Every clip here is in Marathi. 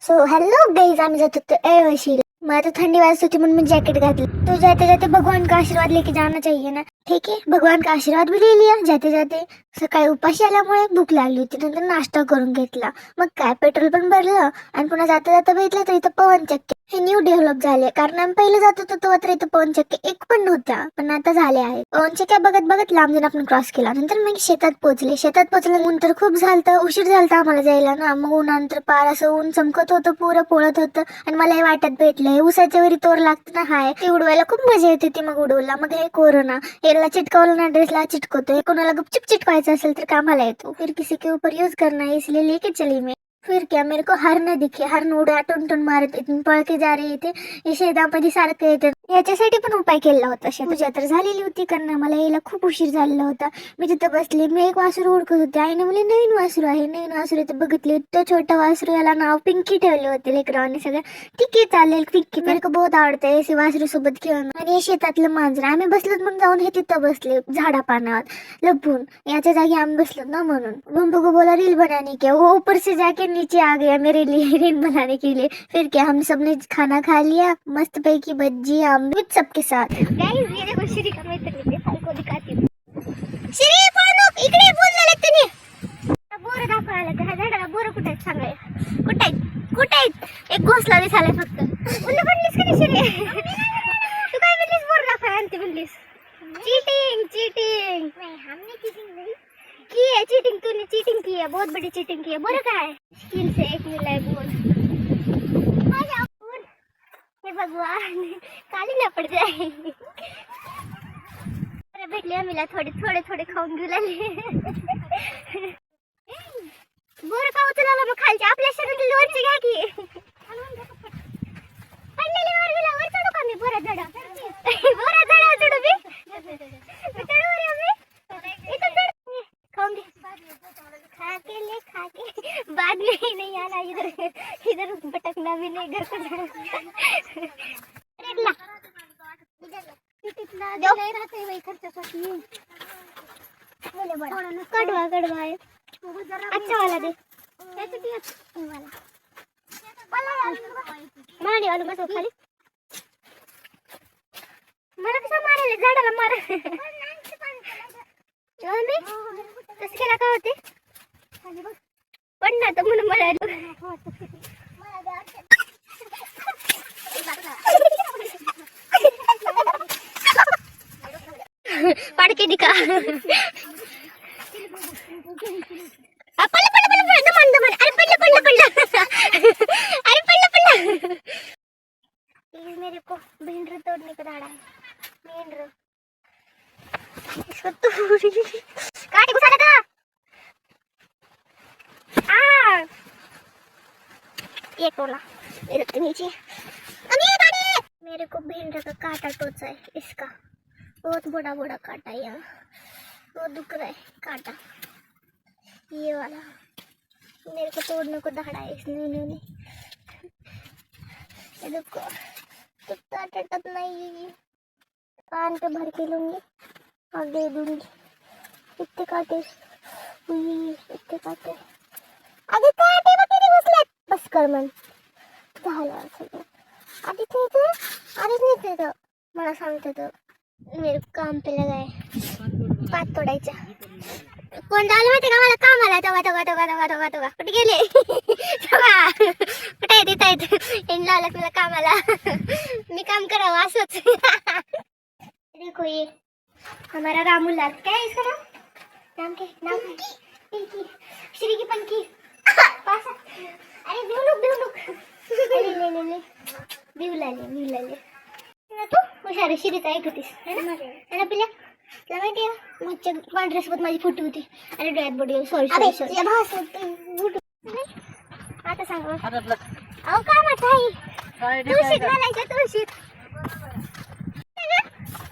सो हॅलो गाईज, आम्ही जात होतो एळवशीला. मग आता थंडी वाजत होती म्हणून मी जॅकेट घातलं. तो जाते जाते भगवान का आशीर्वाद लेके जाना चाहिए ना. ठीक है, भगवान का आशीर्वाद भी ले लिया. जाते जाते सकाळी उपाशी आल्यामुळे भूक लागली होती. नंतर नाश्ता करून घेतला. मग काय पेट्रोल पण भरलं आणि पुन्हा जाता जाता बघितलं तर इथं पवन चक्की हे न्यू डेव्हलप झाले. कारण आम्ही पहिले जात होतो तेव्हा तर इथं पवन चक्की एक पण नव्हत्या, पण आता झाले आहेत. पवन चक्क्या बघत बघत लांब जाऊन आपण क्रॉस केला. नंतर मग शेतात पोहोचले. शेतात पोहोचलं ऊन तर खूप झालं, उशीर झालता आम्हाला जायला ना. मग उन्हानंतर पार असं ऊन चमकत होतं, पुरं पोळत होतं आणि मला हे वाटत भेटलं उसाच्या वरी तोर लागतं ना, हाय ते उडवायला खूप मजा येते. ती मग उडवला. मग हे कोरोना याला चिटकावलं ना, ड्रेसला चिटकवतो. कोणाला गुपचुप चिटकायचं असेल तर कामाला येतो. फिर किसी के ऊपर यूज करना है इसलिए लेके चली मैं. फिर क्या, मेरे को हर न दिखे, हर उड्या टुन मारत इथून पळ के जा रहे थे. हे शेतामध्ये सारखं येतं. याच्यासाठी पण उपाय केला होता. पूजा तर झालेली होती कारण मला यायला खूप उशीर झालेला होता. मी तिथं बसले. मी एक वासरू ओळखत होते. आईने मला नवीन वासरू आहे, नवीन वासरू इथं बघितले. तो छोटा वासरू, याला नाव पिंकी ठेवले होते लेकरांनी सगळं. ठीक आहे चालेल, पिंकी मेरे को बहुत आवडते ऐसे वासरू सोबत खेळणं. आणि हे शेतातलं मांजर. आम्ही बसलोत मग जाऊन हे तिथं बसले झाडा पानावर लपून. याच्या जागी आम्ही बसलो ना म्हणून. बंबू को बोला रील बनाने के, वो ऊपर से जाके नीचे आ गया मेरे लिए रील बनाने के लिए. फिर क्या, हम सबने खाना खा लिया मस्त पैकी, भज्जी आम विथ सबके साथ. गाइस ये देखो श्री का मैत्रीण को दिखाती हूँ. श्री पळू इकडे, बोलला लगते बोर दाखवायला. त्या झाडाला बोर कुठे आहेत सांगा. कुठे आहेत कुठे आहेत? एक घोसला दिसायला फक्त. उन्हा म्हणलीस का नाही श्री? तू काय म्हणलीस? बोर दाखवाय आणते म्हणलीस. चीटिंग चीटिंग नहीं, हमने चीटिंग नहीं की है. चीटिंग तूने चीटिंग की है, बहुत बड़ी चीटिंग की है. बोर काय स्किल से एक मिला है बोल. हे भगवान काली ना पड़ जाए. अरे भेटले आम्हीला थोडे थोडे थोडे खाऊन घेऊ लागले. बोर का उचलायला मग खालचे आपल्या शरीरातले वरचे घ्या की. पडलेले वर गेला. वर चढू का मी? बोरा चढा बोरा चढा चढू मी चढू रे मी इथं चढ. खाऊन घे. खा के ले, खा के बाद में नहीं आना इधर. इधर भटकना भी नहीं, घर को जाना. रेडला कितना नहीं रहते वही खर्चासाठी. कडवा कडवा आहे. अच्छा वाला दे. त्यासाठी वाला मला नाही आलू. बस खाली. मला कसं मारायला? झाडाला मार. कसं केला का होते पण ना तर म्हणून मला पाडके दिका. मेरे को भेंड्र तोड़ने का दाड़ा है. भेंड्र इसको काटे घुसा लगा. ये तोला मेरे नीचे. मेरे को भेंड्र का काटा टोचा है इसका. बहुत बड़ा बड़ा काटा है यहाँ. बहुत दुख रहा है काटा. ये वाला मेरे को तोड़ने को दहाड़ा है इसने इन्होंने. ये देखो कितना टटक नहीं. कान पे भर के लूंगी और दे दूंगी. इतने काटे, इतने काटे. आधी काटे बघितले घुसले. बस कर मन झालं सगळं. आधी ते आधीच नाही ते मला सांगते तर मेरे काम पे लगाय पात तोडायचा. कोण झालं माहिती का मला कामाला? तवा तवा तवा तवा तवा तवा कुठे गेले? कुठे आहे? तिथं आहेत. इन लावलं तुला कामाला. मी काम करावं असंच. देखो ये हमारा रामूलाल. क्या है इसका नाम? नाम क्या? नाम पिंकी. श्री की पंकी. पास. अरे बिवनुक. ले ले ले ले बिवला ले. तू हुशार श्रीचा ऐक होतीस है ना पिल्या? तुला माहिती आहे मागच्या पांढऱ्या सोबत माझी फुटी होती. अरे डोळ्यात बोटी. सॉरी. आता सांग. अहो कामात आहे. तुळशीत घालायच्या. तुळशीत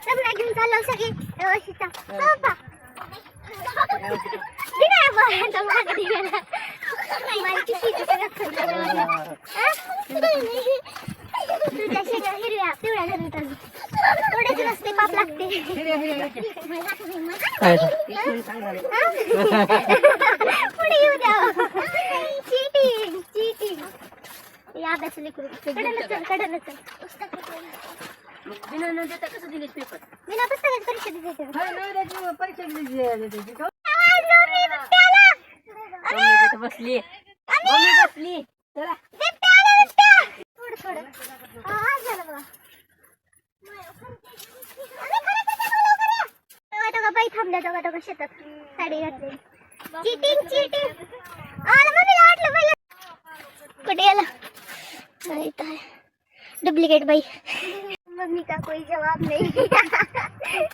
लग्न घेऊन चाललो सगळी व्यवस्थित. पप्पा तुझ्या शेंगा हिरव्या पिवळ्या झाल्या. थोडेच रस्ते पाप लागते. पुढे येऊ द्या. Cheating cheating. या अभ्यासाला करू कडलं चल पुस्तक बिना न देता कसं दिले पेपर? बिना पुस्तकाची परीक्षा देते परीक्षा बसली चला थोडं झालं बघा तो बाई थांबल्या तो शेतात साडी घातली चीटिंग आला मम्मीला वाटलं पहिलं कुठे गेला नाही तर डुप्लिकेट बाई मम्मी का कोई जवाब नहीं